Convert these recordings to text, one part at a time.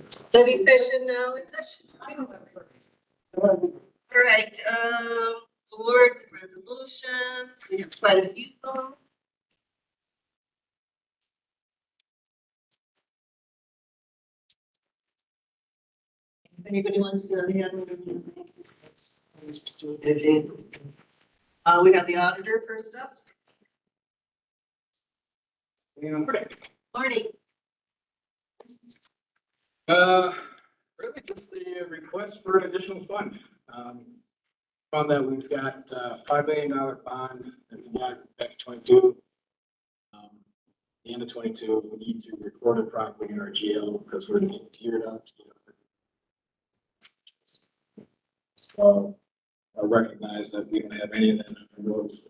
Study session now in session. All right, board resolutions, we have quite a few of them. If anybody wants to handle it. We have the auditor first up. Morning. Morning. Really just the request for an additional fund. Found that we've got $5 million bond that we got back 22. The end of 22, we need to record it properly in our GL because we're getting tiered up. So I recognize that we don't have any of that on the roads.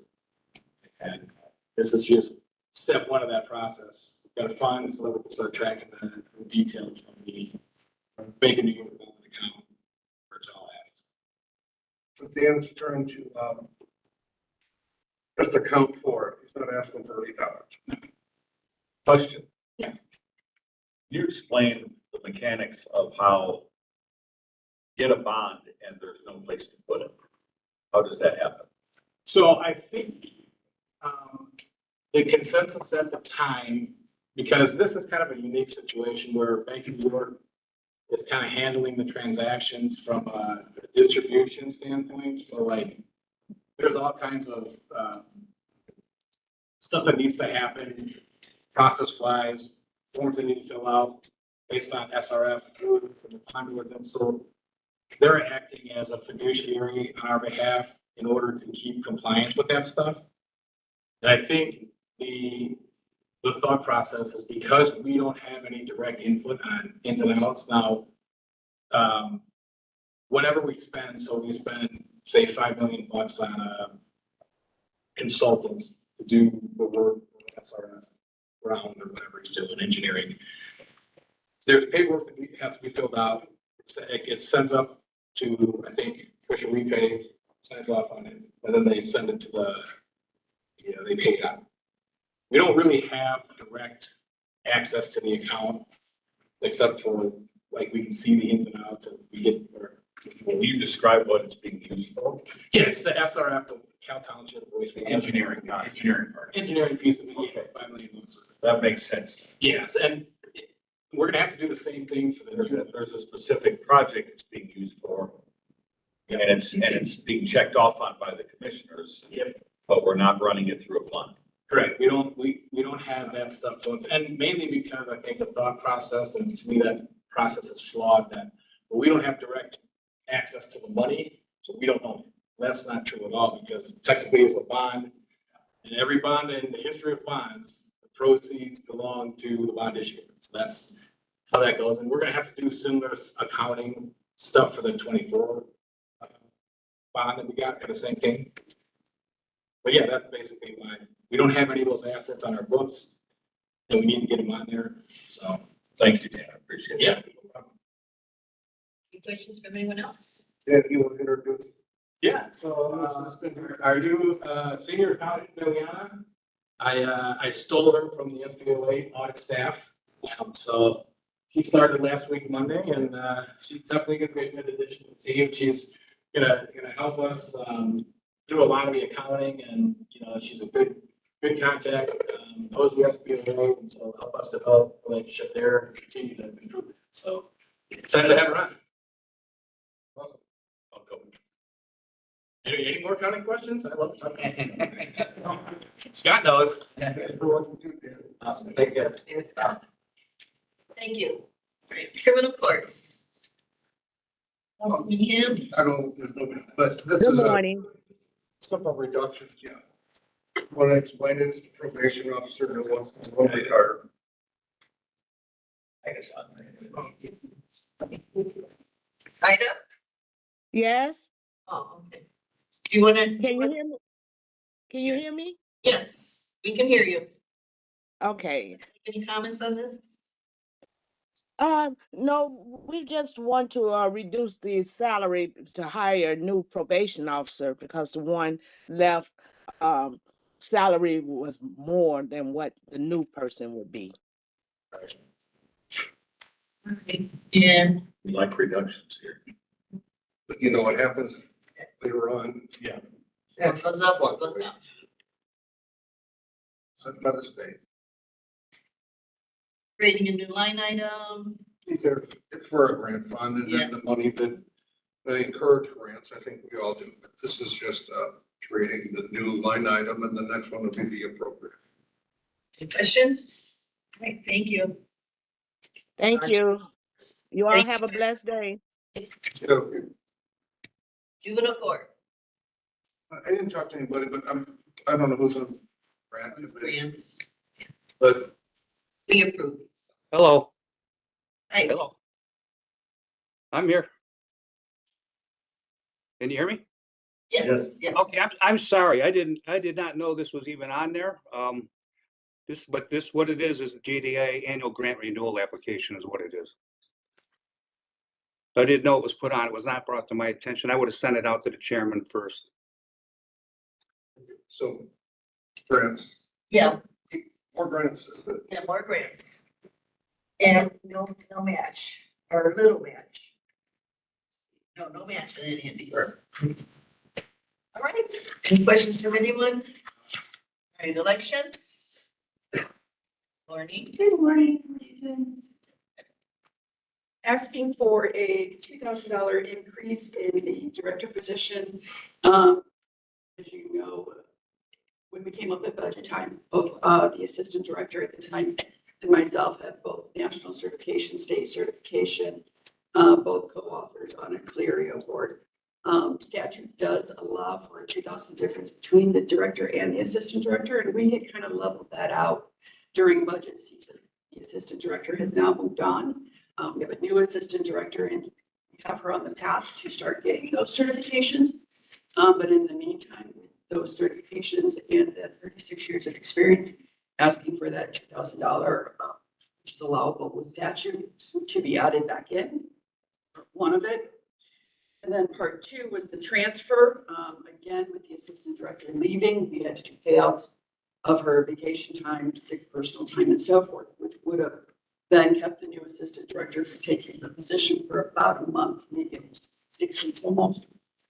And this is just step one of that process. We've got a fund so that we can start tracking the details from the bank and account where it's all at. So Dan's turn to just account for it. He's not asking $30. Question. Yeah. You explain the mechanics of how you get a bond and there's no place to put it. How does that happen? So I think the consensus at the time, because this is kind of a unique situation where Bank of New York is kind of handling the transactions from a distribution standpoint. So like, there's all kinds of stuff that needs to happen process-wise, forms they need to fill out based on SRF and the bond ordinance. So they're acting as a fiduciary on our behalf in order to keep compliance with that stuff. And I think the thought process is because we don't have any direct input on ins and outs now, whatever we spend, so we spend, say, $5 million on a consultant to do the work, SRF, round or whatever he's doing, engineering. There's paperwork that has to be filled out. It sends up to, I think, Fisher Repay, signs off on it, and then they send it to they pay it out. We don't really have direct access to the account, except for, like, we can see the ins and outs and we get. Will you describe what it's being used for? Yeah, it's the SRF, the Cal Township Voice. Engineering, not engineering part. Engineering piece of the $5 million. That makes sense. Yes, and we're gonna have to do the same thing for There's a specific project it's being used for. And it's being checked off on by the commissioners. Yep. But we're not running it through a fund. Correct. We don't have that stuff going, and mainly because I think the thought process, and to me that process is flawed, that we don't have direct access to the money, so we don't own it. That's not true at all, because technically it's a bond, and every bond in the history of bonds, the proceeds belong to the bond issuer. So that's how that goes, and we're gonna have to do similar accounting stuff for the 24 bond that we got, kind of same thing. But yeah, that's basically why we don't have any of those assets on our books, and we need to get them on there. So Thank you, Dan. I appreciate it. yeah. Any questions from anyone else? Dan, you want to introduce? Yeah, so our new senior accountant, Liliana, I stole her from the FBOA audit staff. So she started last week, Monday, and she's definitely gonna be a good addition to the team. She's gonna help us do a lot of the accounting, and she's a good contact, knows the SBOA, and so help us develop a relationship there and continue to improve it. So excited to have her on. Welcome. Any more accounting questions? I love talking. Scott knows. Awesome. Thanks, guys. There's Scott. Thank you. All right, criminal courts. Councilman Ham? I don't, there's no, but this Good is a morning. simple reduction, yeah. Want to explain it to the probation officer who wants to vote it or? Ida? Yes, Oh, okay. Do you want to? can you hear me? Can you hear me? Yes, we can hear you. Okay. Any comments on this? No, we just want to reduce the salary to hire a new probation officer because the one left salary was more than what the new person would be. Okay, and We like reductions here. But you know what happens later on? Yeah. what goes up, what goes down. Set by the state. Creating a new line item. It's for a grant fund and then the money that they encourage grants, I think we all do. But this is just creating the new line item and the next one will be the appropriate. Any questions? Right, thank you. Thank you. You all Thank have a blessed day. So, Juvenile court, I didn't talk to anybody, but I don't know who's on grant committee, grants, but we approve. Hello, Right, hello. I'm here. Can you hear me? yes, yes. Okay, I'm sorry. I did not know this was even on there. What it is the JDA annual grant renewal application is what it is. I didn't know it was put on. It was not brought to my attention. I would have sent it out to the chairman first. so grants, Yeah, more grants is good. yeah, more grants. And no match, or little match. No match in any of these. Sure. All right, any questions from anyone? All right, elections? Morning. Good morning. Asking for a $2,000 increase in the director position. As you know, when we came up at budget time, both the assistant director at the time and myself have both national certification, state certification, both co-authors on a Clery award. Statute does allow for a 2,000 difference between the director and the assistant director, and we had kind of leveled that out during budget season. The assistant director has now moved on. We have a new assistant director and we have her on the path to start getting those certifications. But in the meantime, with those certifications and that 36 years of experience, asking for that $2,000, which is allowable with statute, to be added back in. One of it. And then part two was the transfer. Again, with the assistant director leaving, we had to do payouts of her vacation time, sick personal time, and so forth, which would have then kept the new assistant director from taking the position for about a month, maybe 6 weeks almost.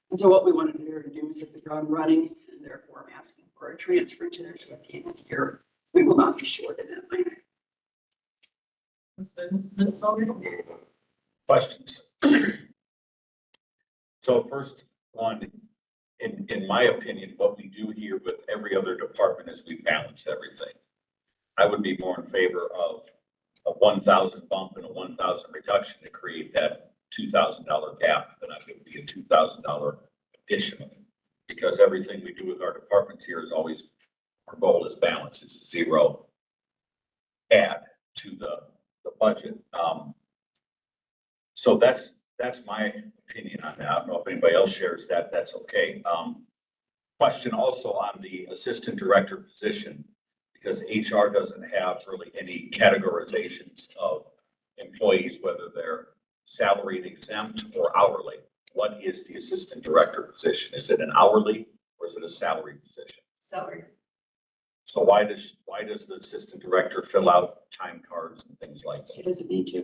And so what we wanted her to do is hit the ground running, and therefore I'm asking for a transfer to there. So at the end of the year, we will not be short in that line. Questions? So first one, in my opinion, what we do here with every other department is we balance everything. I would be more in favor of a 1,000 bump and a 1,000 reduction to create that $2,000 gap, than I think would be a $2,000 additional. Because everything we do with our departments here is always, our goal is balance, it's a zero add to the budget. So that's my opinion on that. I don't know if anybody else shares that, that's okay. Question also on the assistant director position, because HR doesn't have really any categorizations of employees, whether they're salaried, exempt, or hourly. What is the assistant director position? Is it an hourly or is it a salary position? Salary. So why does the assistant director fill out time cards and things like She that? doesn't need to.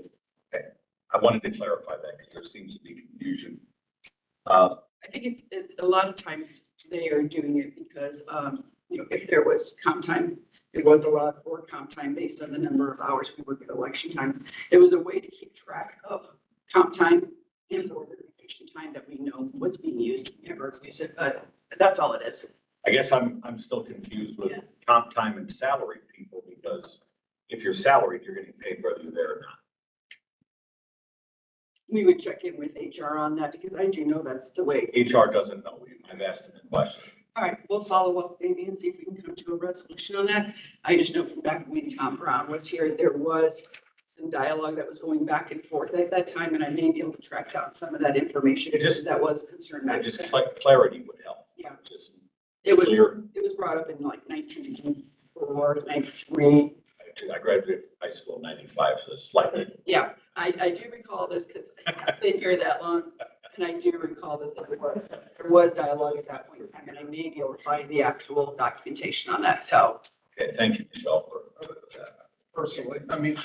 I wanted to clarify that because there seems to be confusion. I think it's a lot of times they are doing it because, if there was comp time, it was a lot for comp time based on the number of hours we work at election time. It was a way to keep track of comp time and or the vacation time that we know what's being used, we never use it, but that's all it is. I guess I'm still confused with Yeah. comp time and salaried people, because if you're salaried, you're getting paid whether you're there or not. We would check in with HR on that because I do know that's the way. HR doesn't know. I've asked them the question. All right, we'll follow up maybe and see if we can come to a resolution on that. I just know from back when Tom Brown was here, there was some dialogue that was going back and forth at that time, and I may be able to track down some of that information. It just- That was a concern back Just then. clarity would help. Yeah. Just It was, clear. it was brought up in like 1994, 93. I graduated high school in 95, so it's slightly. Yeah, I do recall this because I've been here that long, and I do recall that there was dialogue at that point in time, and I may be able to find the actual documentation on that, so. Okay, thank you, Michelle, for that. Personally, I mean,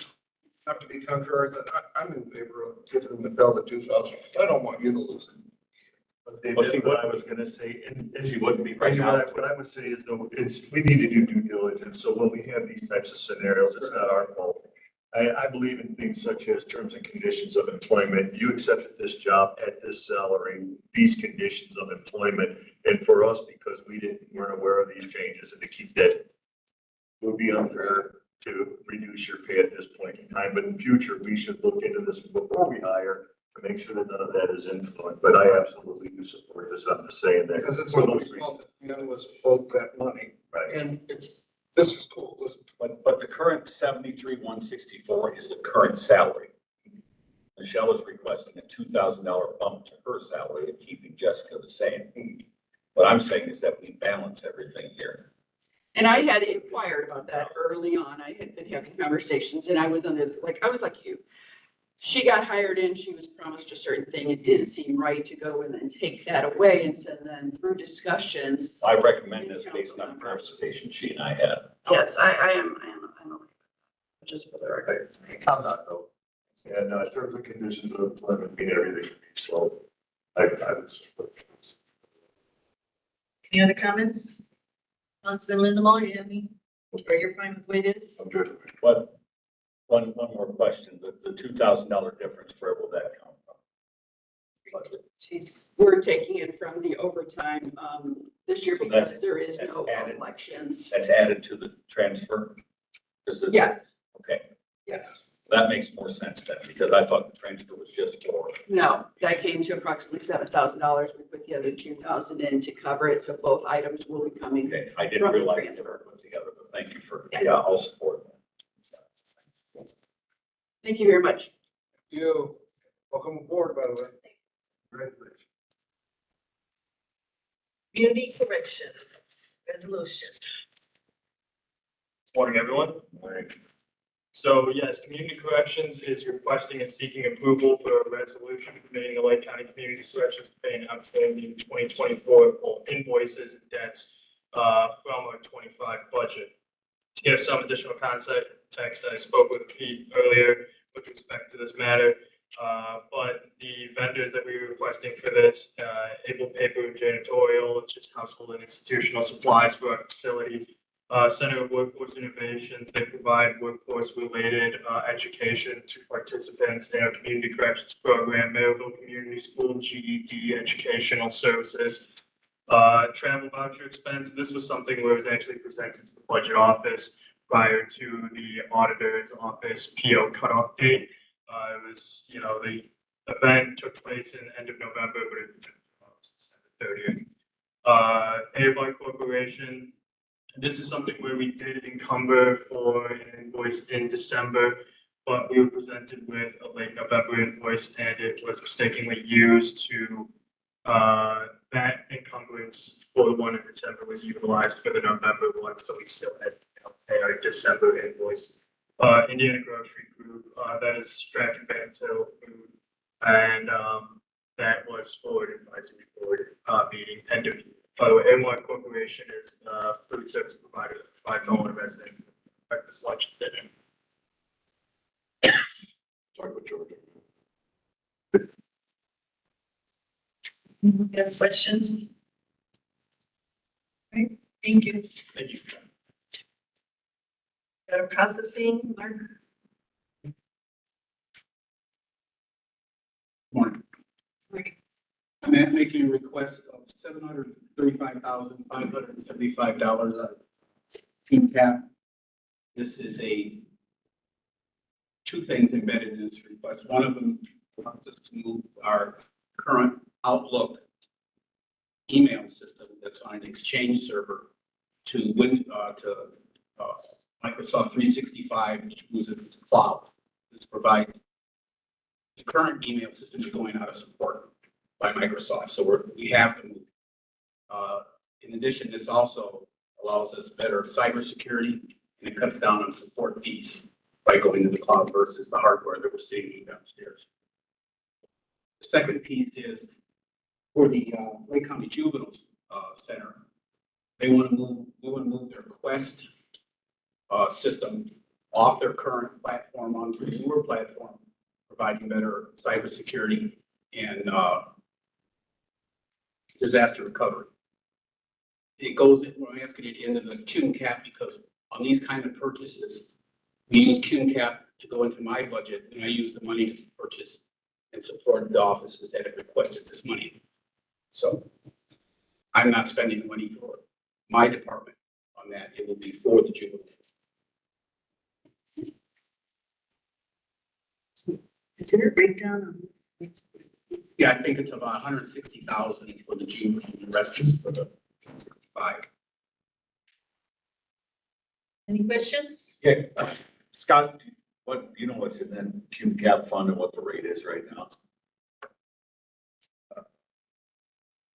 not to be contrary, but I'm in favor of giving Michelle the 2,000. I don't want you to lose it. Well, see, what I was gonna say, and she wouldn't be right Right now. what I would say is though, we need to do due diligence, so when we have these types of scenarios, it's not our fault. I believe in things such as terms and conditions of employment. You accepted this job at this salary, these conditions of employment. And for us, because weren't aware of these changes and to keep that, it would be unfair to reduce your pay at this point in time. But in future, we should look into this before we hire to make sure that none of that is influenced. But I absolutely do support this. I'm just saying that. Because it's for not those the reasons. fault that the end was owed that money. Right. And this is cool. But the current 73,164 is the current salary. Michelle is requesting a $2,000 bump to her salary and keeping Jessica the same. What I'm saying is that we balance everything here. And I had inquired about that early on. I had been having conversations and I was I was like you. She got hired in, she was promised a certain thing. It didn't seem right to go and then take that away. And so then through discussions. I recommend this based on conversation she and I had. Yes, I am okay. Just for the record. I'm not though. And in terms of conditions of employment, I mean, everything should be so. I would support this. Any other comments? Councilman Linda Moore, you have any, or you're fine with the way it is? I'm good. But one more question, the $2,000 difference, where will that come from? We're taking it from the overtime, this year So because there is that's no added. elections. That's added to the transfer? Yes, Okay, yes. that makes more sense then, because I thought the transfer was just for. No, that came to approximately $7,000. We put the other 2,000 in to cover it, so both items will be coming. Okay, I didn't From the realize they transfer. were put together, but thank you for, Yes. yeah, I'll support that. Thank you very much. You, welcome aboard, by the way. Congratulations. Community corrections, resolution. Morning, everyone. So yes, Community Corrections is requesting and seeking approval for a resolution permitting the Lake County Community Corrections to pay an outstanding 2024 invoices and debts from our 25 budget. To give some additional context, I spoke with Pete earlier with respect to this matter, but the vendors that we were requesting for this, Able Paper, Janitorial, it's just household and institutional supplies for our facility. Center of Workforce Innovations, they provide workforce-related education to participants in our community corrections program, Maryville Community School, GED, educational services. Travel voucher expense, this was something where it was actually presented to the budget office prior to the auditor's office PO cutoff date. It was, the event took place in the end of November, but it was December 30th. Avon Corporation, this is something where we did encumber for an invoice in December, but we were presented with a late November invoice and it was mistakenly used to, that encumbrance for the one in December was utilized for the November one, so we still had to pay our December invoice. Indiana Grocery Group, that is Stratton Van Til Food, and that was for an advisory board meeting end of year. By the way, M1 Corporation is the food service provider that provides all our residents breakfast, lunch, and dinner. Talk with Georgia. You have questions? Right, thank you. Thank you. Processing, Mark? Morning. I'm making a request of $735,575 out of team cap. This is two things embedded in this request. One of them wants us to move our current Outlook email system that's on an Exchange server to Microsoft 365, which moves it to cloud. This provides the current email system is going out of support by Microsoft, so we have to move. In addition, this also allows us better cybersecurity and it cuts down on support fees by going to the cloud versus the hardware that we're seeing downstairs. The second piece is for the Lake County Juvenile Center. We want to move their Quest system off their current platform onto a newer platform, providing better cybersecurity and disaster recovery. It goes, I'm asking it into the cum cap because on these kind of purchases, we use cum cap to go into my budget, and I use the money to purchase and support the offices that have requested this money. So I'm not spending money for my department on that. It will be for the juvenile. Is there a breakdown on? Yeah, I think it's about 160,000 for the juvenile and the rest is for the 65. Any questions? Yeah, Scott, what, you know what's in that cum cap fund and what the rate is right now?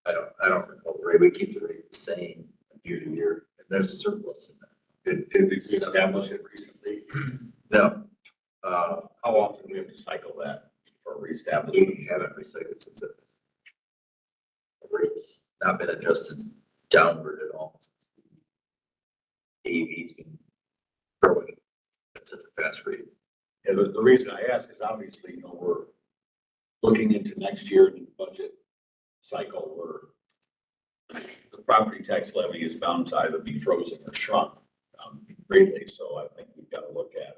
I don't recall the rate. We keep the rate the same year to year, and there's a surplus in that. Did we establish it recently? No, How often do we have to cycle that or reestablish it? we haven't recycled since it. The rate's not been adjusted downward at all. AV's been growing at such a fast rate. Yeah, the reason I ask is obviously, you know, we're looking into next year in the budget cycle where the property tax levy is bound to either be frozen or shrunk greatly. So I think we've got to look at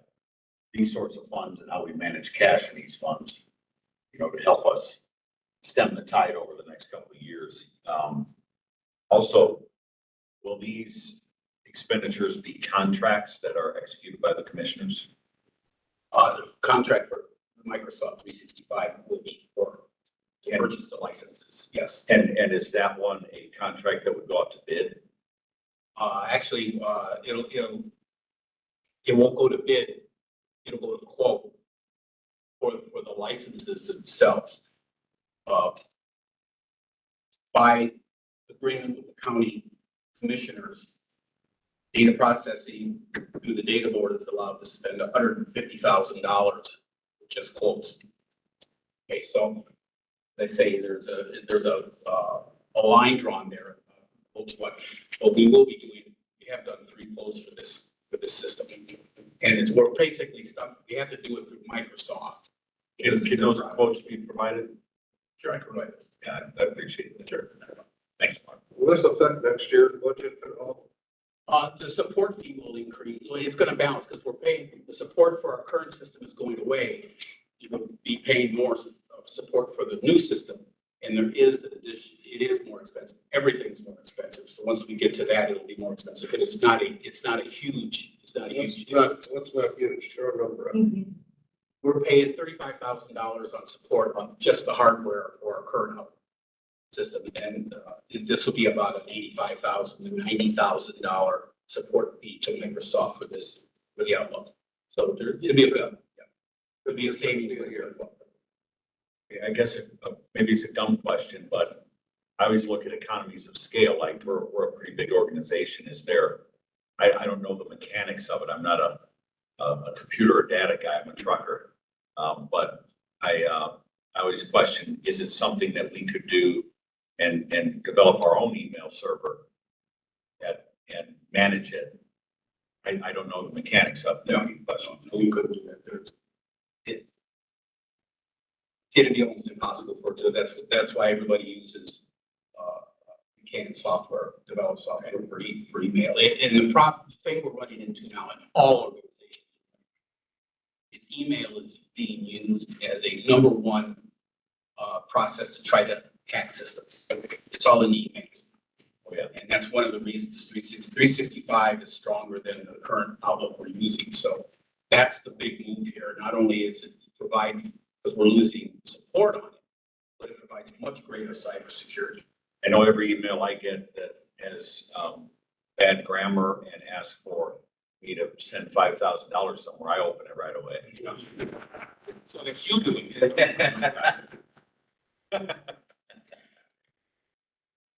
these sorts of funds and how we manage cash in these funds, you know, to help us stem the tide over the next couple of years. Also, will these expenditures be contracts that are executed by the commissioners? The contract for Microsoft 365 will be for to purchase the licenses, yes. And is that one a contract that would go out to bid? Actually, it won't go to bid. It'll go to quote for the licenses themselves. By agreement with the county commissioners, data processing through the data board is allowed to spend $150,000 just quotes. Okay, so they say there's a line drawn there. What we will be doing, we have done 3 quotes for this system. And we're basically stuck, we have to do it through Microsoft. Can those quotes be provided? Sure, I can write it. Yeah, I appreciate it. Sure. Thanks, Mark. Will this affect next year's budget at all? The support fee will increase. Well, it's gonna balance because we're paying, the support for our current system is going away. You will be paying more of support for the new system. And there is an addition, it is more expensive. Everything's more expensive. So once we get to that, it'll be more expensive, but it's not a huge. Let's not get a short number. We're paying $35,000 on support on just the hardware for our current system. And this will be about an $85,000 to $90,000 support fee to Microsoft for the Outlook. So it'll be a savings. I guess maybe it's a dumb question, but I always look at economies of scale. Like we're a pretty big organization. Is there? I don't know the mechanics of it. I'm not a computer or data guy. I'm a trucker. But I always question: is it something that we could do and develop our own email server and manage it? I don't know the mechanics of it. No, we couldn't do that. It'd be almost impossible for it to. That's why everybody uses canned software, developed software for email. And the thing we're running into now in all organizations is email is being used as a number one process to try to hack systems. It's all in emails. Oh, yeah. And that's one of the reasons 365 is stronger than the current Outlook we're using. So that's the big move here. Not only is it provide, because we're losing support on it, but it provides much greater cybersecurity. I know every email I get that has bad grammar and asks for me to send $5,000 somewhere, I open it right away. So that's you doing it.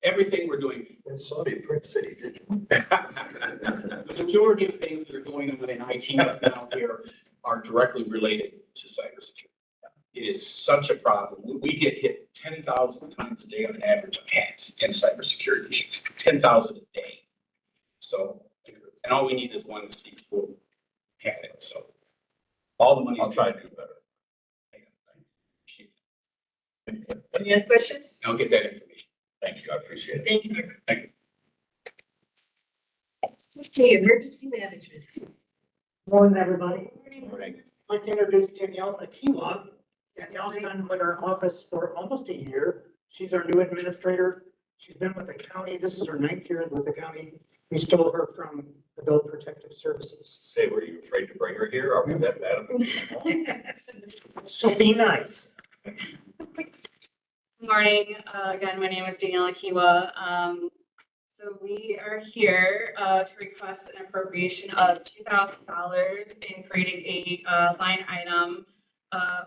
Everything we're doing. In Saudi Print City, did you? The majority of things that are going on in IT right now here are directly related to cybersecurity. It is such a problem. We get hit 10,000 times a day on average of hacks and cybersecurity issues, 10,000 a day. So, and all we need is one that speaks for had it, so. All the money. I'll try to do better. Any other questions? I'll get that information. Thank you, I appreciate it. Thank you. Thank you. Okay, emergency management. Morning, everybody. Morning. I'd like to introduce Danielle Akiwa. Danielle's been with our office for almost a year. She's our new administrator. She's been with the county. This is her 9th year with the county. We stole her from Adult Protective Services. Say, were you afraid to bring her here? Are we that bad? So be nice. Morning. Again, my name is Danielle Akiwa. So we are here to request an appropriation of $2,000 in creating a line item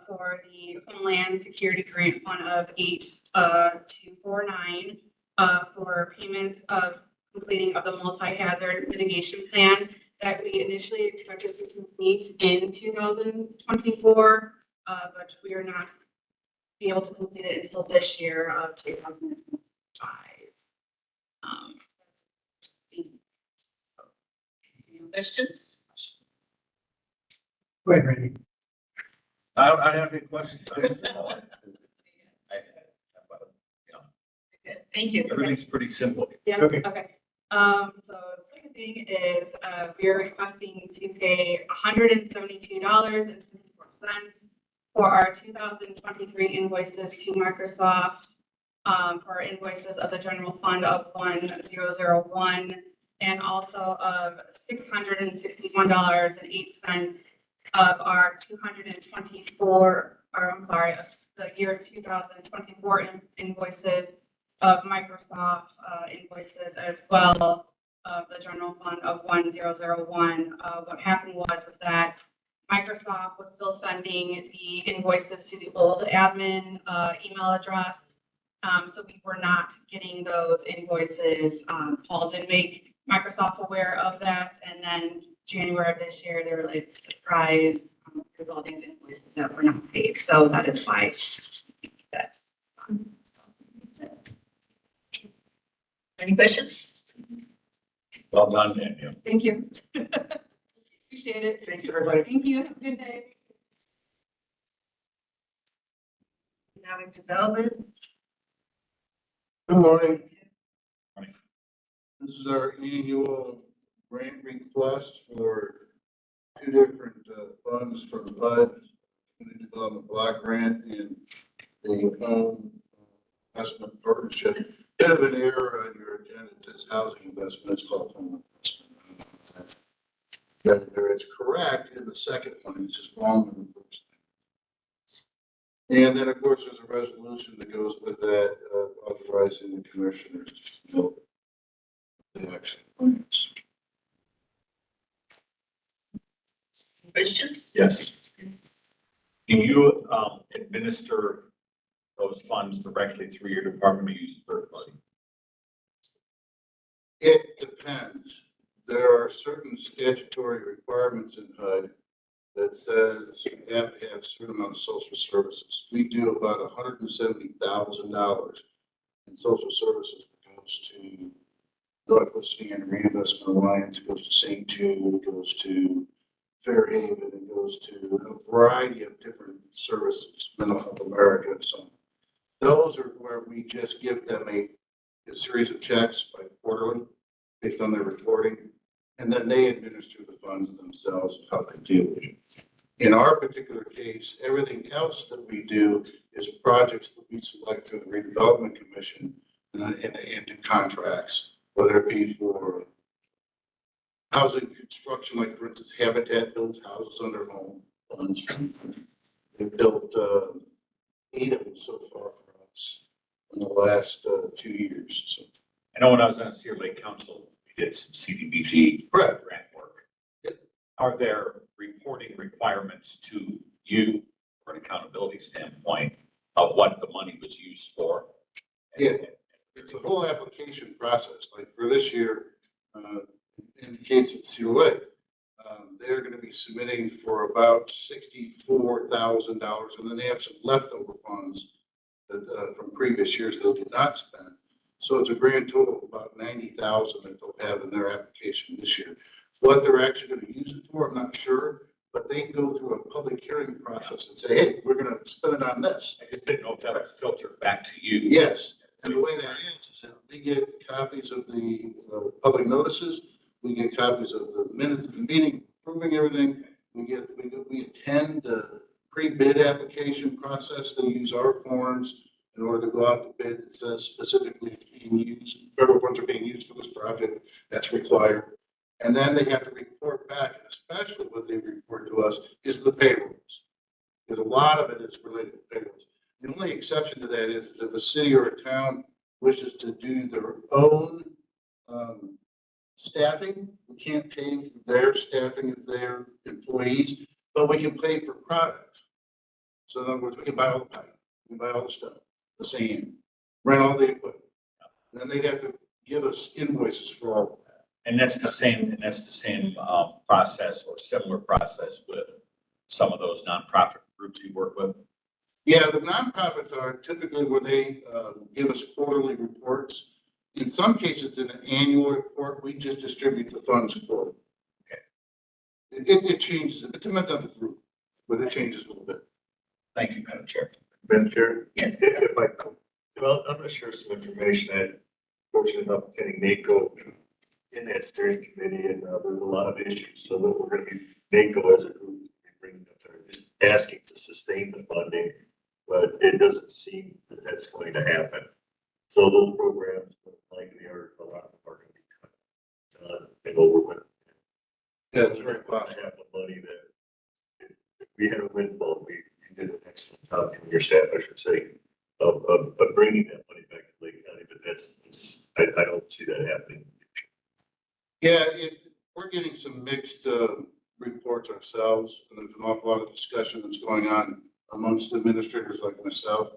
for the Homeland Security Grant Fund of 8249 for payments of completing of the multi-hazard mitigation plan that we initially expected to complete in 2024, but we are not be able to complete it until this year of 2025. Questions? Go ahead, Randy. I have any questions. I don't know. Thank you. Everything's pretty simple. Yeah, Okay. okay. So the second thing is, we are requesting to pay $172.24 for our 2023 invoices to Microsoft, for invoices of the general fund of 1001 and also of $661.08 of our 224, or I'm sorry, the year 2024 invoices of Microsoft invoices as well of the general fund of 1001. What happened was that Microsoft was still sending the invoices to the old admin email address. So we were not getting those invoices. Paul did make Microsoft aware of that. And then January of this year, they were like, surprise, there's all these invoices that were not paid. So that is why that's. Any questions? Well done, Daniel. Thank you. Appreciate it. Thanks, everybody. Thank you. Have a good day. Economic development. Good morning. Morning. This is our annual grant request for 2 different funds from HUD, Community Development Block Grant and the Home Investment Partnership. Bit of an error on your agenda. It says housing investment. It's called home investment. It's correct in the second one. It's just wrong in the first. And then, of course, there's a resolution that goes with that, authorizing the commissioners to fill the action plans. Questions? Yes. Do you administer those funds directly through your department or use third party? It depends. There are certain statutory requirements in HUD that says you have to have a certain amount of social services. We do about $170,000 in social services that goes to Northwest Indiana Reinvestment Alliance, goes to St. Jude, goes to Fairhaven, and goes to a variety of different services, Mental Health America and so on. Those are where we just give them a series of checks by quarterly based on their reporting, and then they administer the funds themselves and how they do it. In our particular case, everything else that we do is projects that we select through the Redevelopment Commission and do contracts, whether it be for housing construction, like for instance, Habitat builds houses on their home funds. They've built 8 of them so far for us in the last 2 years. So. I know when I was on Cedar Lake Council, we did some CDBG grant work. Yep. Are there reporting requirements to you from an accountability standpoint of what the money was used for? Yeah, it's a whole application process. Like for this year, in the case of Cedar Lake, they're going to be submitting for about $64,000, and then they have some leftover funds that, from previous years that they did not spend. So it's a grand total of about $90,000 that they'll have in their application this year. What they're actually gonna use it for, I'm not sure, but they go through a public hearing process and say, hey, we're gonna spend it on this. I just didn't know if that was filtered back to you. Yes, and the way that is that we get copies of the public notices, we get copies of the minutes of the meeting, approving everything. We attend the pre-bid application process. They use our forms in order to go out to bid. It says specifically being used, federal funds are being used for this project. That's required. And then they have to report back, and especially what they report to us is the payrolls. Because a lot of it is related to payrolls. The only exception to that is if a city or a town wishes to do their own staffing, we can't pay for their staffing of their employees, but we can pay for product. So in other words, we can buy all the pipe, we can buy all the stuff, the sand, rent all the equipment. And then they'd have to give us invoices for all of that. And that's the same process or similar process with some of those nonprofit groups you work with. Yeah, the nonprofits are typically where they give us quarterly reports. In some cases, in an annual report, we just distribute the funds quarterly. It changes, it depends on the group, but it changes a little bit. Thank you, Madam Chair. Madam Chair? Yes. If I could, well, I'm gonna share some information that fortunate enough getting NACO in that steering committee, and there's a lot of issues, so that we're gonna be, NACO as a group, bringing up there, just asking to sustain the funding, but it doesn't seem that that's going to happen. So those programs likely are, a lot of them are gonna be cut, and over with. Yeah, it's very possible. Half the money that, if we had a windfall, we did an excellent job from your staff, I should say, of bringing that money back to Lake County, but I don't see that happening. Yeah, we're getting some mixed reports ourselves, and there's an awful lot of discussion that's going on amongst administrators like myself.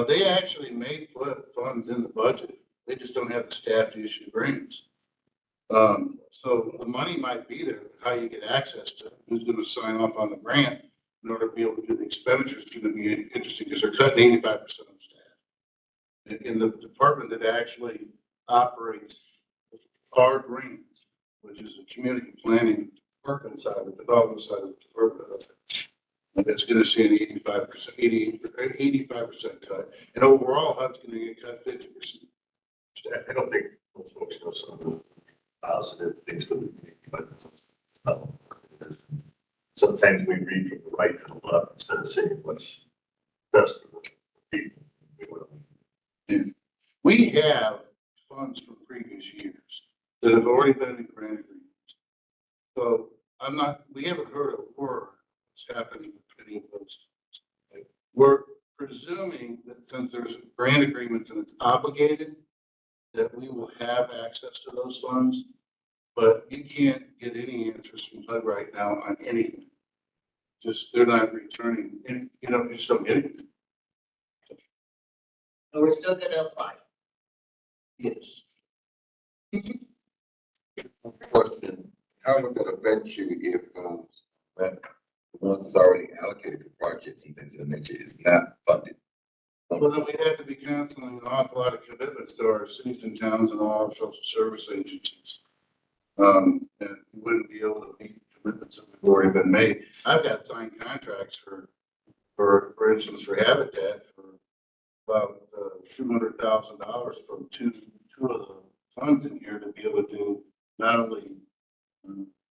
They actually may put funds in the budget, they just don't have the staff to issue grants. So the money might be there, but how you get access to it, who's gonna sign off on the grant in order to be able to do the expenditures is gonna be interesting, because they're cutting 85% of the staff. In the department that actually operates our grants, which is the community planning department side of the development side of the department, and it's gonna see an 85% cut, and overall, HUD's gonna get cut 50%. I don't think most folks know some of the positive things that we make, but sometimes we read from the right to the left instead of saying what's best for the people. We have funds from previous years that have already been in grant agreements. So we haven't heard a word that's happening with any of those. We're presuming that since there's grant agreements and it's obligated, that we will have access to those funds, but you can't get any answers from HUD right now on anything. Just, they're not returning, and you just don't get anything. But we're still gonna apply. Yes. Question, how are we gonna vet you if, that the ones that's already allocated to projects and things of that nature is not funded? Well, then we'd have to be canceling an awful lot of commitments to our cities and towns and all our social service agencies. And we wouldn't be able to meet commitments that have already been made. I've got signed contracts for instance, for Habitat for about $200,000 from two of the funds in here to be able to not only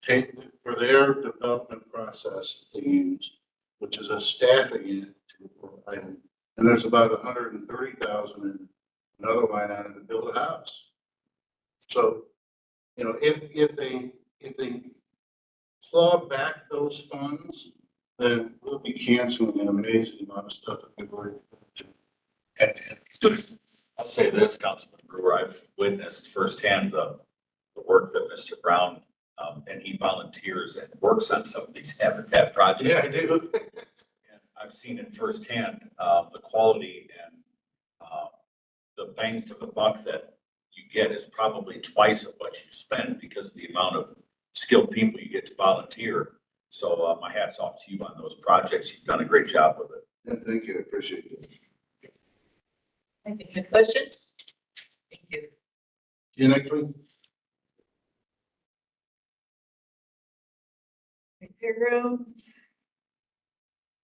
take for their development process that they use, which is a staffing item. And there's about 130,000 in another line item to build a house. So, if they claw back those funds, then we'll be canceling an amazing amount of stuff that we've already done. And I'll say this, Councilman Brewer, I've witnessed firsthand the work that Mr. Brown, and he volunteers and works on some of these habitat projects. Yeah, I do. And I've seen it firsthand, the quality and the bang for the buck that you get is probably twice of what you spend because of the amount of skilled people you get to volunteer. So my hat's off to you on those projects. You've done a great job with it. Yeah, thank you. I appreciate it. Any questions? Thank you. See you next week. Fairgrounds.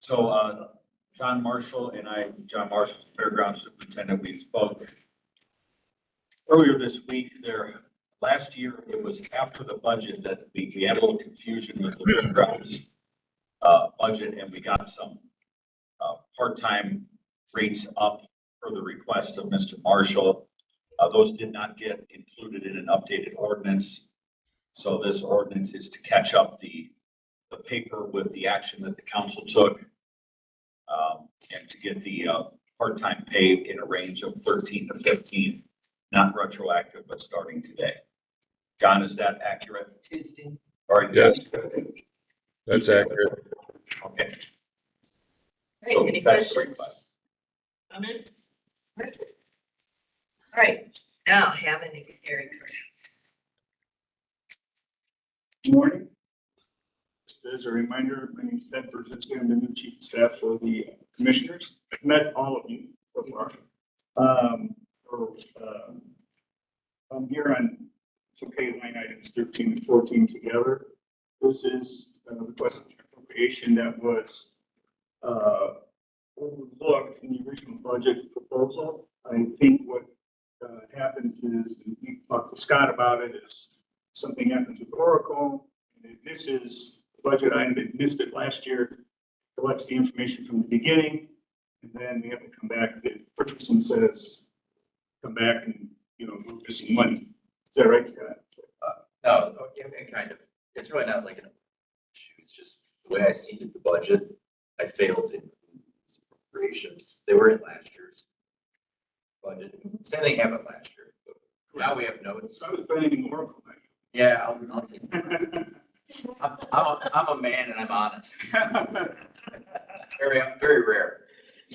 So, John Marshall, Fairgrounds Superintendent, we spoke earlier this week there. Last year, it was after the budget that we had a little confusion with the fairgrounds budget, and we got some part-time rates up for the request of Mr. Marshall. Those did not get included in an updated ordinance. So this ordinance is to catch up the paper with the action that the council took, and to get the part-time pay in a range of 13 to 15, not retroactive, but starting today. John, is that accurate? Tuesday. All right. Yes. That's accurate. Okay. Hey, So any that's the questions? request. Comments? All right, now having a hearing perhaps. Good morning. Just as a reminder, my name is Ted Bldg. I'm the new chief of staff for the commissioners. I've met all of you so far. I'm here on, it's okay, line items 13 and 14 together. This is the request of appropriation that was overlooked in the original budget proposal. I think what happens is, and we talked to Scott about it, is something happens with Oracle, and it misses the budget item, it missed it last year, collects the information from the beginning, and then we have to come back, the purchasing says, come back and, you know, we're missing money. Is that right, Scott? No, yeah, kind of. It's really not like an issue. It's just the way I seeded the budget, I failed to include these appropriations. They were in last year's budget. Same thing happened last year. Now we have notes. So I was planning Oracle. Yeah, I'll take it. I'm a man and I'm honest. Very rare.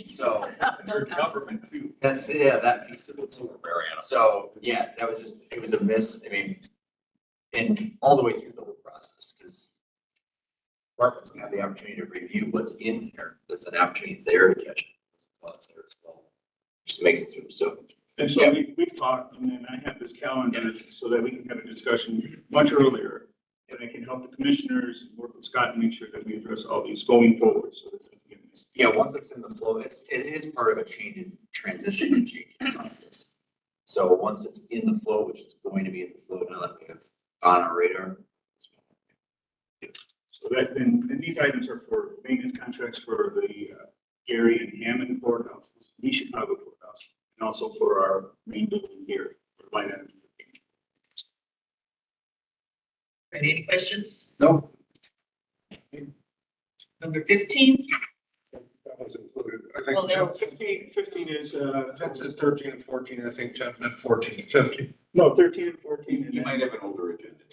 So. Your government too. That's, yeah, that piece of it too. So, yeah, that was just, it was a miss. I mean, and all the way through the whole process, because departments have the opportunity to review what's in there. There's an opportunity there to catch it. There as well. Just makes it through. So. And so we've talked, and then I have this calendar so that we can have a discussion much earlier. And I can help the commissioners work with Scott and make sure that we address all these going forward. So that yeah, once it's in the flow, it is part of a change in transition and change process. So once it's in the flow, which is going to be in the flow now that we have on our radar. So that, and these items are for maintenance contracts for the Gary and Hammond courthouses, the Chicago courthouse, and also for our main building here. For line item. Any questions? No. Number 15? That was included. I Well, think that 15 is, that says 13 and 14, I think 10 and 14 and 15. no, 13 and 14. And You then, might have an older agenda.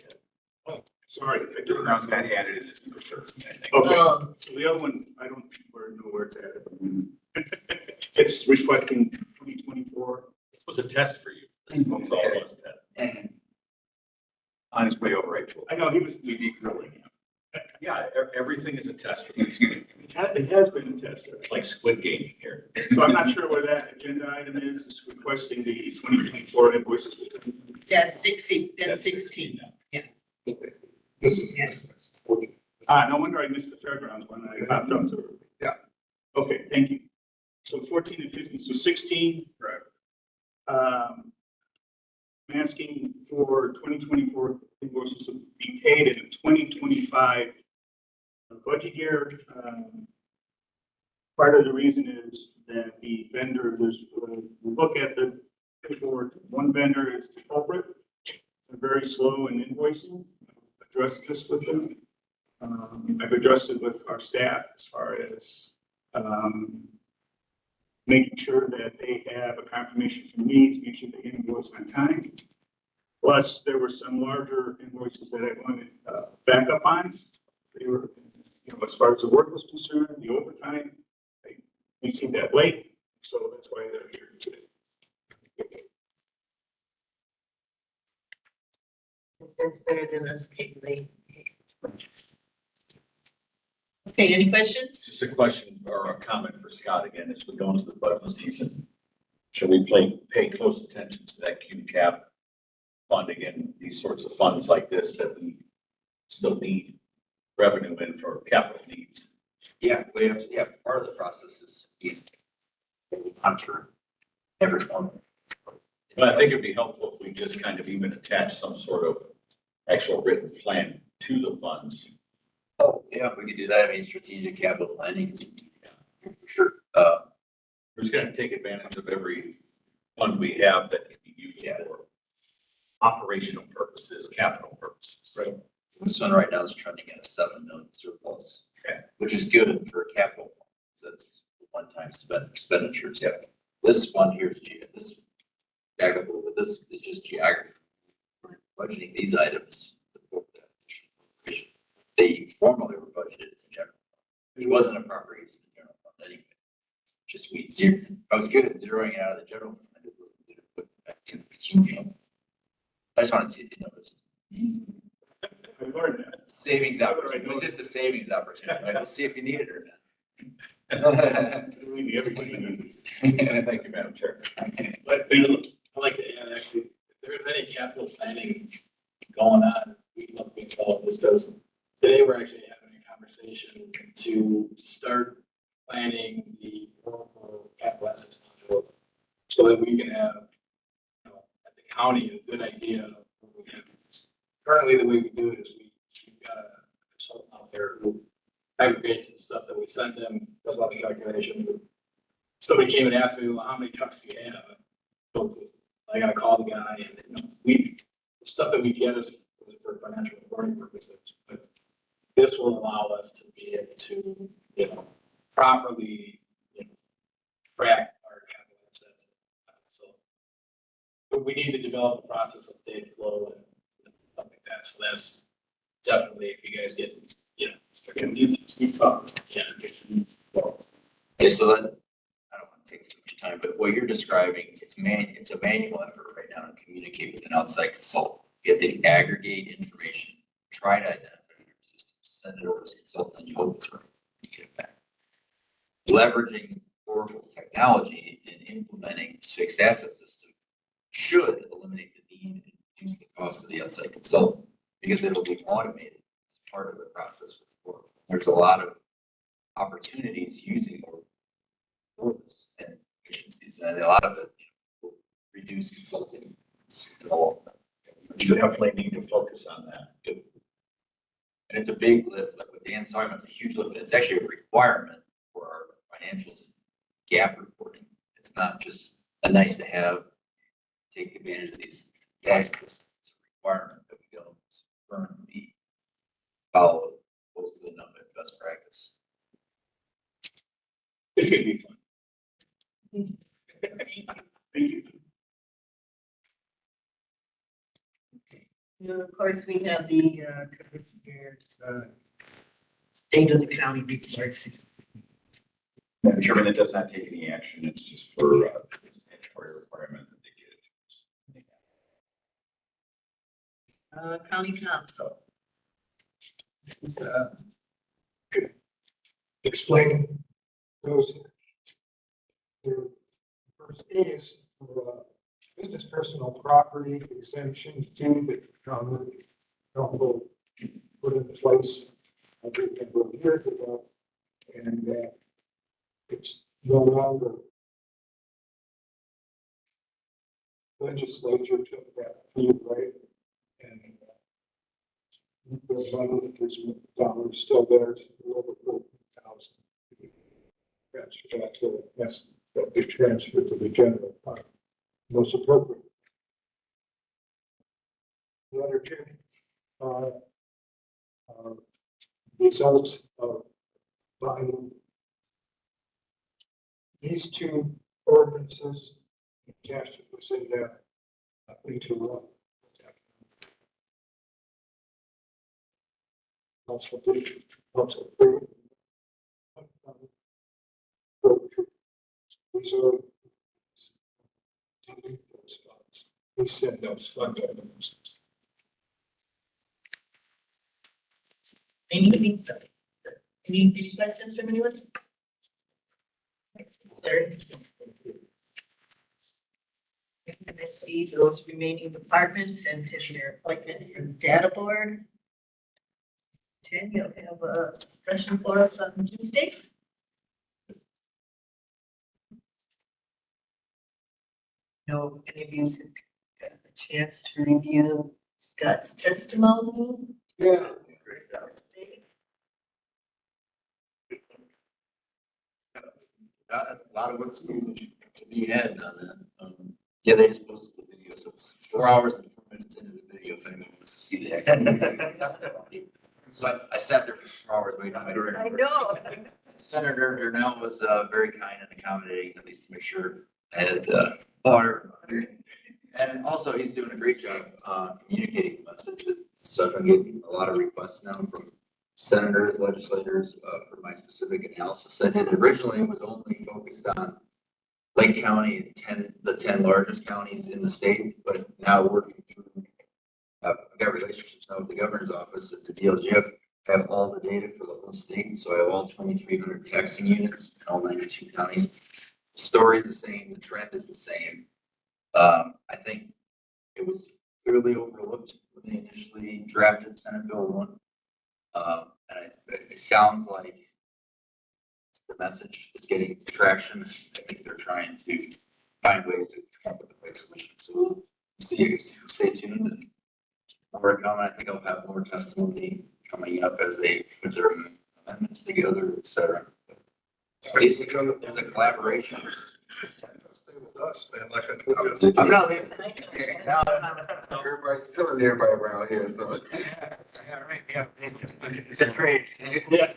oh, sorry. I did Fairgrounds got added in this for sure. Okay, so the other one, I don't know where it's at. It's requesting 2024. It was a test for you. That's all it was, Ted. On his way over April. I know, he was grilling. Yeah, everything is a test for you. It has been a test. It's like Squid Game here. So I'm not sure where that agenda item is, it's requesting the 2024 invoices. That's 16, that's That's 16. Yeah. This is. No wonder I missed the fairgrounds one, I hopped up to. Yeah. Okay, thank you. So 14 and 15, so 16. Right. I'm asking for 2024 invoices to be paid in the 2025 budget year. Part of the reason is that the vendor, we look at the paperwork, one vendor is the culprit. They're very slow in invoicing. I've addressed this with them. I've addressed it with our staff as far as making sure that they have a confirmation from me to make sure they invoice on time. Plus, there were some larger invoices that I wanted backup on. They were, you know, as far as the work was concerned, the overtime, I received that late, so that's why they're here today. That's better than us getting late. Okay, any questions? Just a question or a comment for Scott again, as we go into the budget season. Should we pay close attention to that Q cap funding and these sorts of funds like this that we still need revenue in for capital needs. Yeah, we have, yeah, part of the process is monitor everyone. But I think it'd be helpful if we just kind of even attach some sort of actual written plan to the funds. Oh, yeah, we could do that. I mean, strategic capital planning. For sure. We're just gonna take advantage of every fund we have that can be used for operational purposes, capital purposes. Right. This one right now is trending at a 7 million surplus, which is good for capital. So that's one-time expenditures. Yeah. This one here is this back up a little bit. This is just geography. Budgeting these items. They formally were budgeted to general fund, which wasn't a proper use of the general fund anyway. Just I was good at zeroing it out of the general fund. I just wasn't good at putting it back in the accumulation. I just want to see if you noticed. I learned that. Savings opportunity. It was just a savings opportunity. Right? We'll see if you need it or not. Thank you, Madam Chair. But I'd like to add, actually, if there's any capital planning going on, we'd love to be involved, because today we're actually having a conversation to start planning the capital assets module, so that we can have, you know, at the county, a good idea of what we have. Currently, the way we do it is we've got a consultant out there who aggregates the stuff that we send them, does all the calculations. Somebody came and asked me, well, how many trucks do you have? So I gotta call the guy, and, you know, the stuff that we get is for financial reporting purposes, but this will allow us to be able to, you know, properly, you know, track our capital assets. So, but we need to develop a process of data flow and stuff like that. So that's definitely, if you guys get, you know, Okay, so that, I don't want to take too much time, but what you're describing, it's a manual effort right now to communicate with an outside consultant. You have to aggregate information, try to identify your system, send it over to the consultant, and you hope it's right. You get it back. Leveraging Oracle's technology and implementing this fixed asset system should eliminate the need and reduce the cost of the outside consultant, because it'll be automated as part of the process with Oracle. There's a lot of opportunities using Oracle and efficiencies, and a lot of it will reduce consulting. You definitely need to focus on that. And it's a big lift, like what Dan's talking about, it's a huge lift, and it's actually a requirement for our financials gap reporting. It's not just a nice to have, take advantage of these gas prices. It's a requirement that we go firmly follow most of the numbers best practice. It's gonna be fun. Thank you. And of course, we have the, state of the county reports. Madam Chairman, it does not take any action. It's just for statutory requirement that they get it. County council. This is, explain those. The first is for business personal property exemption due that council put in place a number of years ago, and it's no longer. Legislature took that fee away, and the money is dollars still there, it's over 14,000. Transfer that to, yes, that be transferred to the general fund, most appropriate. The other two are results of buying these two ordinances. Cash was in there into one. Also, approve. Reserve. We send those funds. Any questions from anyone? Larry? And I see those remaining departments and to their appointment in data board. Jen, you'll have a expression for us on Tuesday. No, any of you got a chance to review Scott's testimony? Yeah. A lot of work to be had on that. Yeah, they just posted the video, so it's 4 hours and 4 minutes into the video if anyone wants to see the actual testimony. So I sat there for 4 hours waiting on my turn. I know. Senator Durnell was very kind and accommodating, at least to make sure I had water. And also, he's doing a great job communicating the message. So I'm getting a lot of requests now from senators, legislators for my specific analysis. I did originally, it was only focused on Lake County and the 10 largest counties in the state, but now working through, I've got relationships now with the governor's office at the DLG. I have all the data for the whole state, so I have all 2,300 taxing units in all 92 counties. The story's the same, the trend is the same. I think it was clearly overlooked when they initially drafted Senate Bill 1. And it sounds like the message is getting traction. I think they're trying to find ways to come up with the right solution. So we'll see. Stay tuned and more to come. I think I'll have more testimony coming up as they put their amendments together, et cetera. At least there's a collaboration. Stay with us, man, like I told you. I'm not leaving. Everybody's still everybody around here, so. Yeah, right, yeah. It's a trade. Yeah.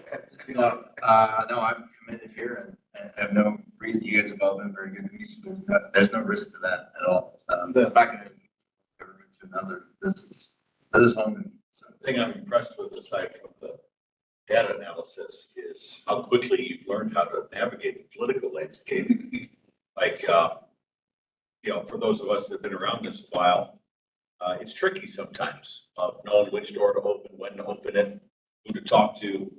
No, I'm committed here and I have no reason. You guys have all been very good to me. So there's no risk to that at all. I'm not going to government to another. This is home. So. The thing I'm impressed with, aside from the data analysis, is how quickly you've learned how to navigate the political landscape. Like, for those of us that have been around this a while, it's tricky sometimes of knowing which door to open, when to open it, who to talk to.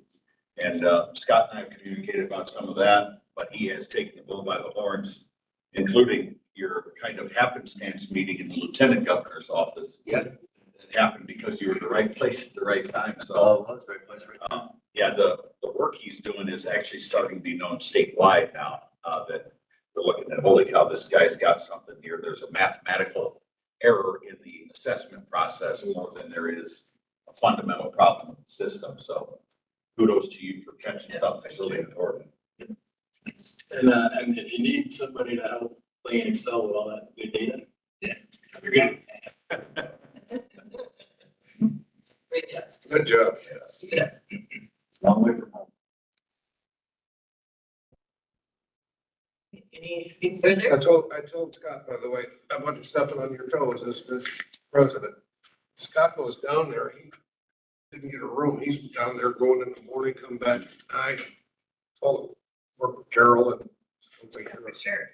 And Scott and I have communicated about some of that, but he has taken the bull by the horns, including your kind of happenstance meeting in the lieutenant governor's office. Yeah. It happened because you were in the right place at the right time. So, all it was, right place, right time. the work he's doing is actually starting to be known statewide now, that we're looking at, holy cow, this guy's got something here. There's a mathematical error in the assessment process more than there is a fundamental problem in the system. So kudos to you for catching something that's really important. And if you need somebody to help play in Excel with all that good data, yeah, you're good. Great job. Good job. Yeah. Long way from home. Anything further? I told Scott, by the way, I wasn't stepping on your toes as the president. Scott goes down there, he didn't get a room, he's down there going in the morning, come back at night. Told him, work with Carol and. Sure.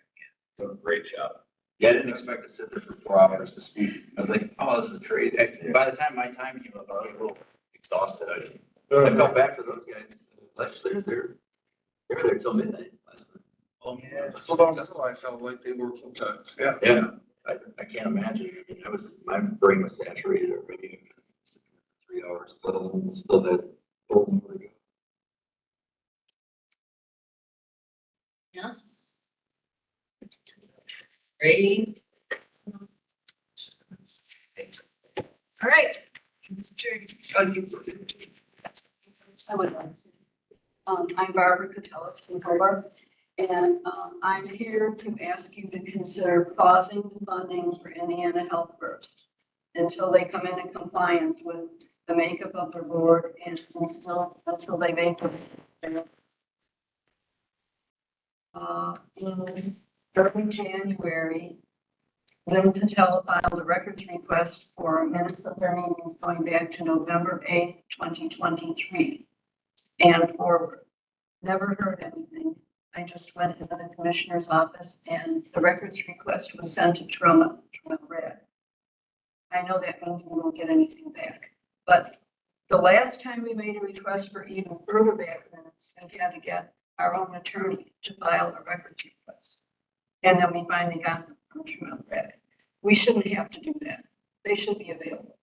Doing a great job. Yeah, I didn't expect to sit there for 4 hours to speak. I was like, oh, this is crazy. By the time my time came up, I was a little exhausted. I felt bad for those guys, the legislators. They were there till midnight last night. Oh, yeah. I don't realize how late they work sometimes, yeah. Yeah, I can't imagine. I mean, my brain was saturated already. 3 hours, let alone still had 4 more to go. Yes. Ready? All right. I would like to. I'm Barbara Catellis from Hobart, and I'm here to ask you to consider pausing the funding for Indiana Health First until they come into compliance with the makeup of the board and until they make the in early January, Lynn Patel filed a records request for minutes of their meetings going back to November 8th, 2023 and forward. Never heard anything. I just went into the commissioner's office and the records request was sent to Trump Red. I know that means we won't get anything back, but the last time we made a request for even further back minutes, we had to get our own attorney to file a records request. And then we finally got them from Trump Red. We shouldn't have to do that. They should be available.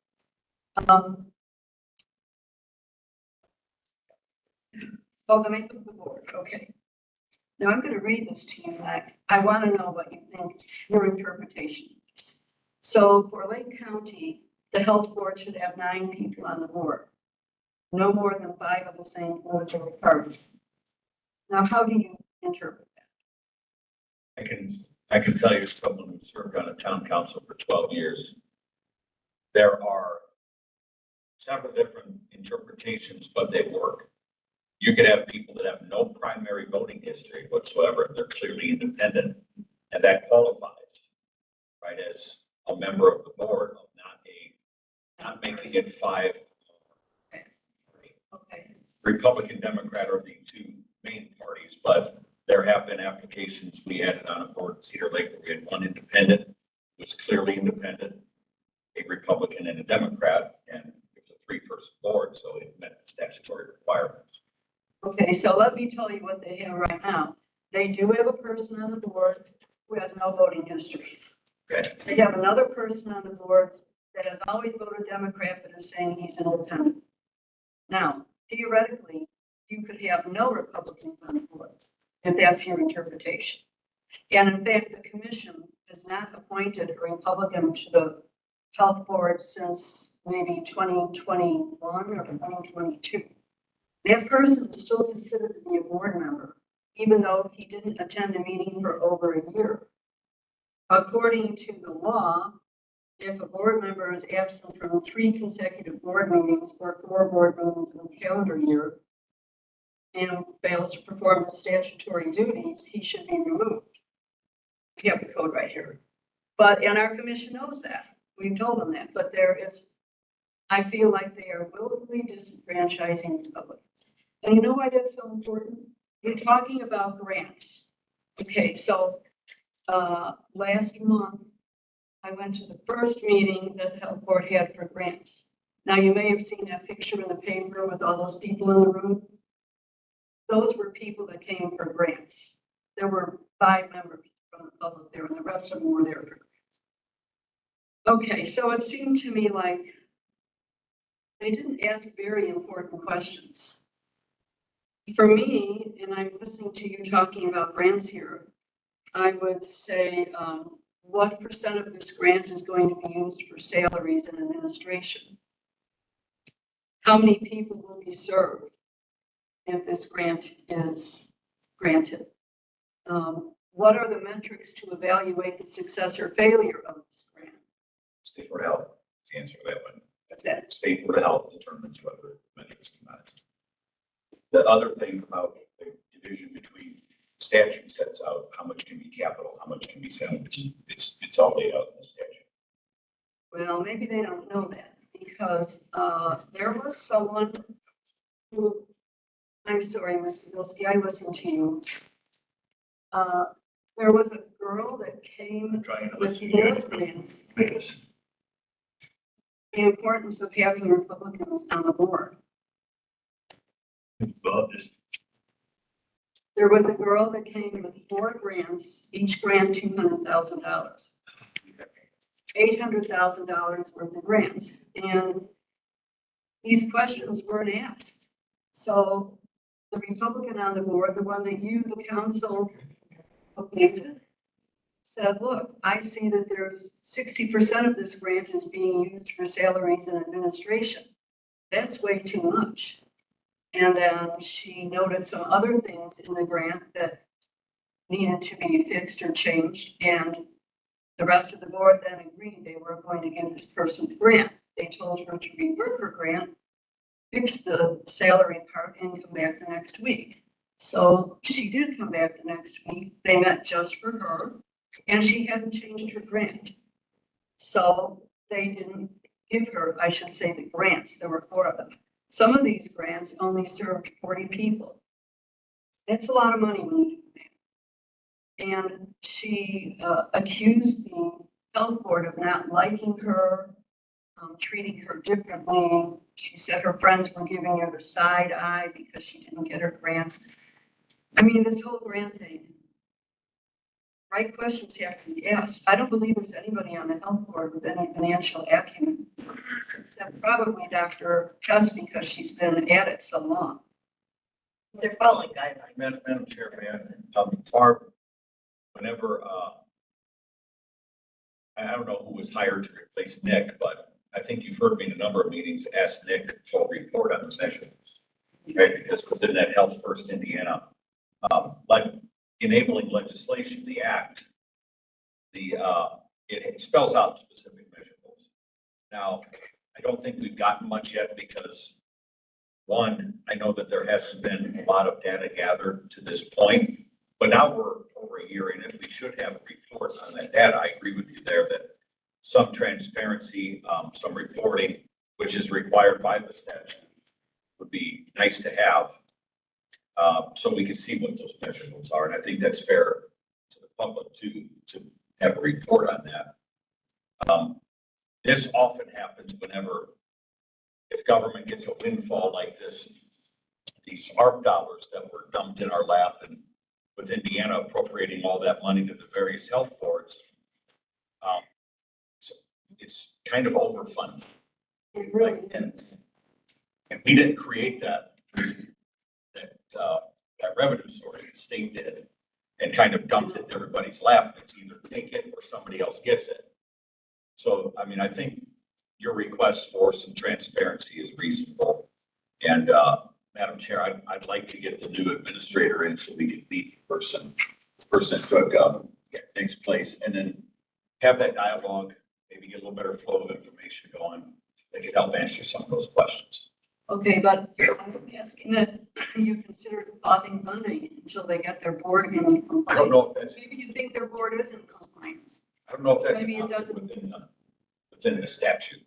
Oh, the makeup of the board, okay. Now I'm gonna read this to you, and I wanna know what you think, your interpretation is. So for Lake County, the health board should have 9 people on the board. No more than 5 of the same political party. Now, how do you interpret that? I can tell you as someone who served on a town council for 12 years, there are several different interpretations, but they work. You could have people that have no primary voting history whatsoever. They're clearly independent, and that qualifies, right, as a member of the board of not making it 5. Okay. Republican, Democrat are the 2 main parties, but there have been applications. We added on a board in Cedar Lake where we had 1 independent, who was clearly independent, a Republican and a Democrat, and it was a 3-person board, so it met the statutory requirements. Okay, so let me tell you what they have right now. They do have a person on the board who has no voting history. Okay. They have another person on the board that has always voted Democrat, but is saying he's an independent. Now, theoretically, you could have no Republicans on the board, if that's your interpretation. And in fact, the commission has not appointed a Republican to the health board since maybe 2021 or 2022. That person is still considered to be a board member, even though he didn't attend a meeting for over a year. According to the law, if a board member is absent from 3 consecutive board meetings or 4 board meetings in a calendar year and fails to perform his statutory duties, he should be removed. We have the code right here. And our commission knows that. We've told them that, but I feel like they are willfully disenfranchising Republicans. And you know why that's so important? You're talking about grants. Okay, so last month, I went to the first meeting that the health board had for grants. Now, you may have seen that picture in the paper with all those people in the room. Those were people that came for grants. There were 5 members from the public there, and the rest of them were there for grants. Okay, so it seemed to me like they didn't ask very important questions. For me, and I'm listening to you talking about grants here, I would say, what % of this grant is going to be used for salaries and administration? How many people will be served if this grant is granted? What are the metrics to evaluate the success or failure of this grant? State Board of Health is the answer to that one. What's that? State Board of Health determines whether metrics can be met. The other thing about the division between statute sets out how much can be capital, how much can be salaries. It's all laid out in the statute. Well, maybe they don't know that because there was someone who, I'm sorry, Mr. Bldg, I listened to you. There was a girl that came with board grants. The importance of having Republicans on the board. There was a girl that came with 4 grants, each grant $200,000. $800,000 worth of grants. And these questions weren't asked. So the Republican on the board, the one that you, the council, appointed, said, look, I see that there's 60% of this grant is being used for salaries and administration. That's way too much. And then she noted some other things in the grant that needed to be fixed or changed. And the rest of the board then agreed they were going to give this person the grant. They told her to rework her grant, fix the salary part, and come back the next week. So she did come back the next week. They met just for her, and she hadn't changed her grant. So they didn't give her, I should say, the grants. There were 4 of them. Some of these grants only served 40 people. That's a lot of money when you do that. And she accused the health board of not liking her, treating her differently. She said her friends were giving her the side eye because she didn't get her grants. I mean, this whole grant thing, right questions have to be asked. I don't believe there's anybody on the health board with any financial acumen, except probably Dr. Chess because she's been at it so long. They're following guidelines. Madam Chair, whenever, I don't know who was hired to replace Nick, but I think you've heard me in a number of meetings ask Nick for a report on the measurables. Right, because within that Health First Indiana, like enabling legislation, the act, it spells out specific measurables. Now, I don't think we've gotten much yet because one, I know that there hasn't been a lot of data gathered to this point, but now we're over a year in it. We should have reports on that data. I agree with you there that some transparency, some reporting, which is required by the statute, would be nice to have. So we can see what those measurables are. And I think that's fair to the public to have a report on that. This often happens whenever, if government gets a windfall like this, these ARP dollars that were dumped in our lap, and with Indiana appropriating all that money to the various health boards, it's kind of overfunded. It really is. And we didn't create that revenue source, the state did, and kind of dumped it in everybody's lap. It's either take it or somebody else gets it. So, I mean, I think your request for some transparency is reasonable. And, Madam Chair, I'd like to get the new administrator in so we can meet person drug takes place, and then have that dialogue, maybe get a little better flow of information going that could help answer some of those questions. Okay, but I'm asking that you consider pausing funding until they get their board in compliance. I don't know if that's, Maybe you think their board is in compliance. I don't know if that's Maybe it doesn't. within the statute,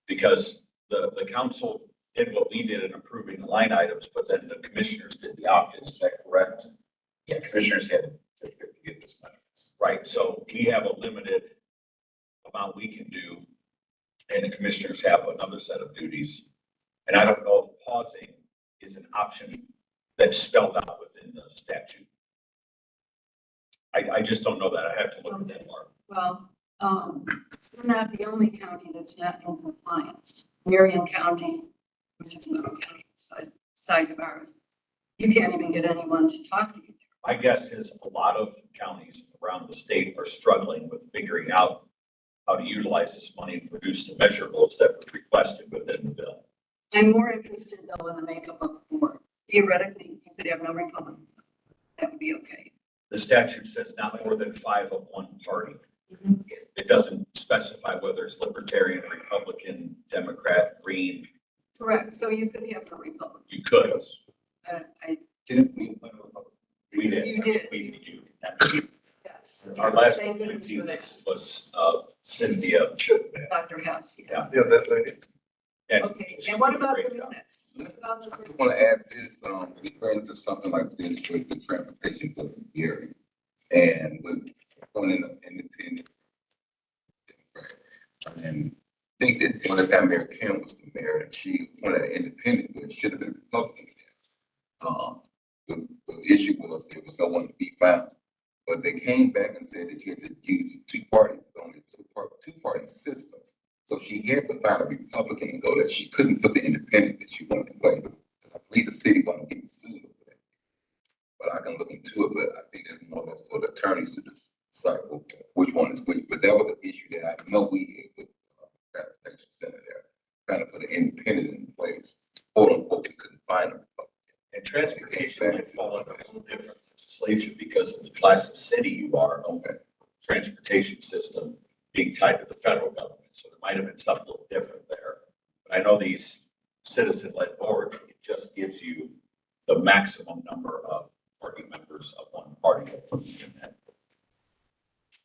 because the council did what we did in approving the line items, but then the commissioners did the opt-in. Is that correct? Yes. Commissioners had to get this money. Right, so we have a limited amount we can do, and the commissioners have another set of duties. And I don't know if pausing is an option that's spelled out within the statute. I just don't know that. I have to look at that more. Well, we're not the only county that's not in compliance. Marion County, which is another county size of ours, you can't even get anyone to talk to you. My guess is a lot of counties around the state are struggling with figuring out how to utilize this money and produce the measurables that were requested within the bill. I'm more interested though in the makeup of the board. Theoretically, you could have no Republicans. That would be okay. The statute says not more than 5 of one party. Mm-hmm. It doesn't specify whether it's Libertarian, Republican, Democrat, Green. Correct. So you could have no Republicans. You could. Didn't we? We did. You did. We do. Yes. Our last Thank you appointee for that. was Cynthia. Dr. Hess. Yeah. Yeah, that's it. And Okay. And what about the minutes? I want to add this, referring to something like this with the transportation for the hearing and with going in the independent. And I think that by the time Mayor Kim was the mayor, and she wanted an independent, which should have been Republican. The issue was there was no one to be found, but they came back and said that you had to use two-party system. So she had to find a Republican and go that she couldn't put the independent that she wanted to play. I believe the city wasn't getting sued over that. But I can look into it, but I think that's more or less for the attorneys to decide which one is which. But that was the issue that I know we had with the transportation center there, trying to put an independent in place. Quote unquote, we couldn't find a Republican. And transportation might fall under a little different legislation because of the class of city you are. Okay. Transportation system being tied to the federal government. So it might have been something a little different there. But I know these citizen-led boards, it just gives you the maximum number of party members of one party.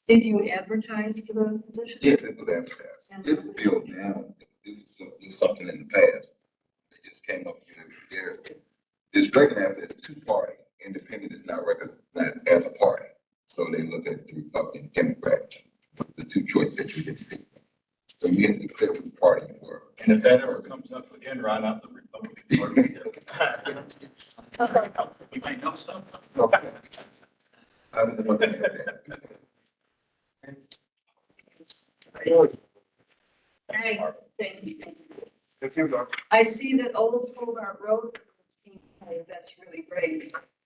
Did you advertise for the position? Yes, it was advertised. This bill now, it's something in the past. It just came up here. It's recognized as two-party. Independent is not recognized as a party. So they look at the Republican, Democrat, the two choices that you get to pick. So you have to declare which party you were. And if that ever comes up again, Ron, I'm the Republican Party. You might know something. Okay. I don't know what that Hey, thank you. I see that Old Hobart Road is being That's really great.